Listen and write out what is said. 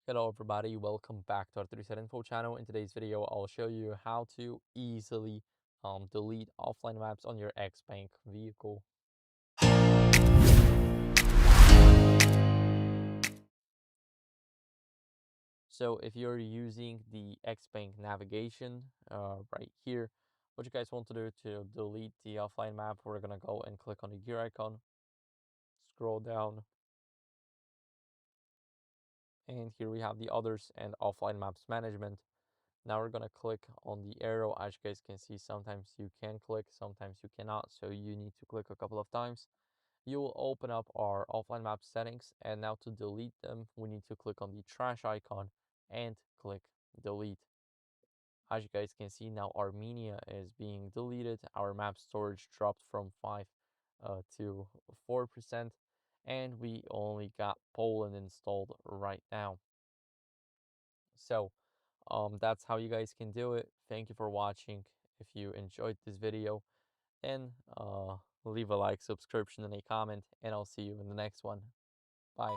Hello everybody, welcome back to our 37 Info channel. In today's video, I'll show you how to easily delete offline maps on your XPeng vehicle. So if you're using the XPeng navigation right here, what you guys want to do to delete the offline map, we're gonna go and click on the gear icon, scroll down, and here we have the others and offline maps management. Now we're gonna click on the arrow. As you guys can see, sometimes you can click, sometimes you cannot, so you need to click a couple of times. You will open up our offline map settings, and now to delete them, we need to click on the trash icon and click delete. As you guys can see, now Armenia is being deleted. Our map storage dropped from 5 to 4%, and we only got Poland installed right now. So that's how you guys can do it. Thank you for watching. If you enjoyed this video, then leave a like, subscription, and a comment, and I'll see you in the next one. Bye.